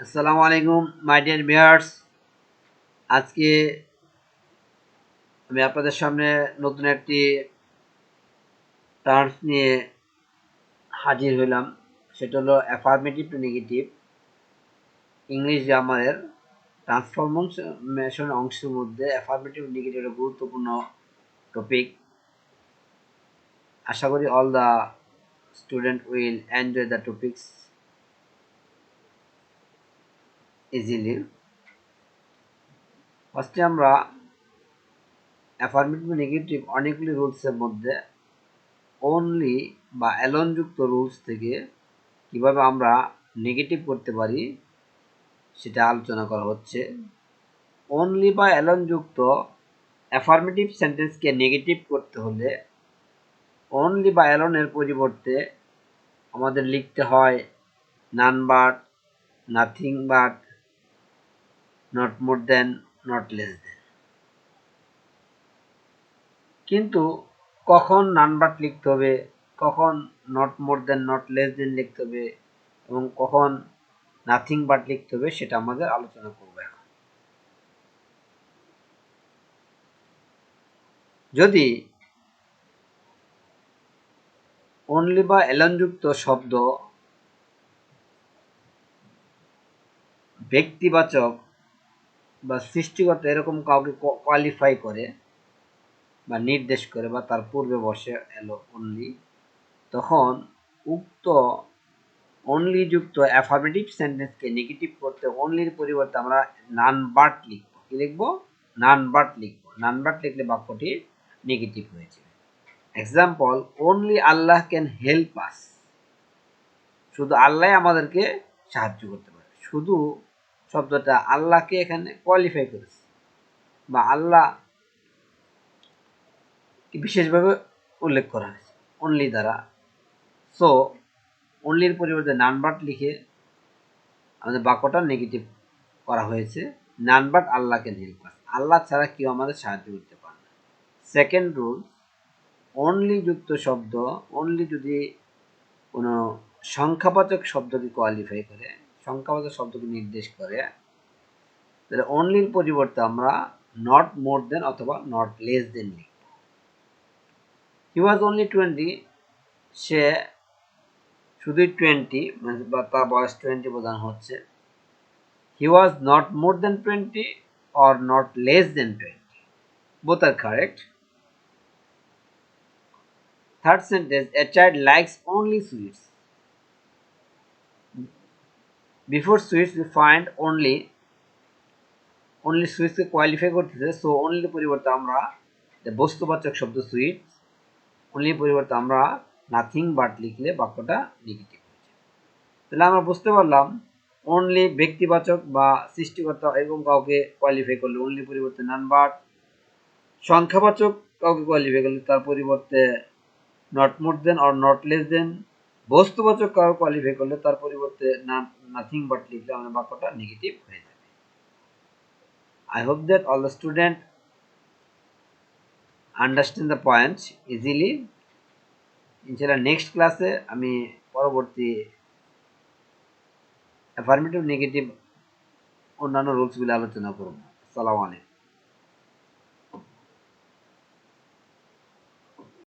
আসসালামু আলাইকুম my dear viewers. আজকে আমি আপনাদের সামনে নতুন একটি টার্মস নিয়ে হাজির হইলাম। সেটা হলো অ্যাফার্মেটিভ টু নেগেটিভ ইংলিশ গ্রামারের ট্রান্সফরমেশন অংশের মধ্যে অ্যাফার্মেটিভ নেগেটিভ একটা গুরুত্বপূর্ণ টপিক। আশা করি all the student will enjoy the topics easily. ফার্স্টে আমরা অ্যাফার্মেটিভ নেগেটিভ অনেকগুলি রুলসের মধ্যে অনলি বা অ্যালোন যুক্ত রুলস থেকে কিভাবে আমরা নেগেটিভ করতে পারি সেটা আলোচনা করা হচ্ছে। অনলি বা অ্যালোন যুক্ত অ্যাফার্মেটিভ সেন্টেন্সকে নেগেটিভ করতে হলে অনলি বা অ্যালোনের পরিবর্তে আমাদের লিখতে হয় none but, nothing but, not more than, not less than. কিন্তু কখন নান বাট লিখতে হবে, কখন not more than not less than লিখতে হবে এবং কখন নাথিং বাট লিখতে হবে সেটা আমাদের আলোচনা করবো এখন। যদি অনলি বা অ্যালোন যুক্ত শব্দ ব্যক্তিবাচক বা সৃষ্টিগত এরকম কাউকে কোয়ালিফাই করে বা নির্দেশ করে বা তার পূর্বে বসে এলো অনলি, তখন উক্ত অনলি যুক্ত অ্যাফার্মেটিভ সেন্টেন্সকে নেগেটিভ করতে অনলির পরিবর্তে আমরা নান বাট লিখবো। কি লিখবো? নান বাট লিখবো। নান বাট লিখলে বাক্যটি নেগেটিভ হয়েছে। Example, only Allah can help আস। শুধু আল্লাহ আমাদেরকে সাহায্য করতে পারে। শুধু শব্দটা আল্লাহকে এখানে কোয়ালিফাই করেছে বা আল্লাহ বিশেষভাবে উল্লেখ করা হয়েছে অনলি দ্বারা। সো অনলির পরিবর্তে নান বাট লিখে আমাদের বাক্যটা নেগেটিভ করা হয়েছে। None but Allah can help us. Allah ছাড়া কেউ আমাদের সাহায্য করতে পারে না। সেকেন্ড রুল, অনলি যুক্ত শব্দ অনলি যদি কোনো সংখ্যাবাচক শব্দকে কোয়ালিফাই করে, সংখ্যাবাচক শব্দকে নির্দেশ করে, তাহলে অনলির পরিবর্তে আমরা নট মোর দেন অথবা নট লেস দেন লিখব। হি ওয়াজ অনলি 20, সে শুধুই 20 বা তার বয়স 20 বোঝানো হচ্ছে। He was not more than 20 or not less than 20. Both are correct. Third sentence, a child likes only sweets. Before sweets we find only সুইচকে কোয়ালিফাই করতেছে। সো অনলি পরিবর্তে আমরা বস্তুবাচক শব্দ সুইট, অনলি পরিবর্তে আমরা নাথিং বাট লিখলে বাক্যটা negative হয়েছে। তাহলে আমরা বুঝতে পারলাম অনলি ব্যক্তিবাচক বা সৃষ্টিকর্তা এবং কাউকে কোয়ালিফাই করলে অনলি পরিবর্তে নান বাট, সংখ্যাবাচক কাউকে কোয়ালিফাই করলে তার পরিবর্তে not more than or not less than, বস্তুবাচক কাউকে কোয়ালিফাই করলে তার পরিবর্তে নাথিং বাট লিখলে আমাদের বাক্যটা নেগেটিভ হয়ে যাবে। I hope that all the students understand the point easily. ইনশাআল্লাহ নেক্সট ক্লাসে আমি পরবর্তী অ্যাফার্মেটিভ নেগেটিভ অন্যান্য রুলসগুলো আলোচনা করব। আসসালামু আলাইকুম।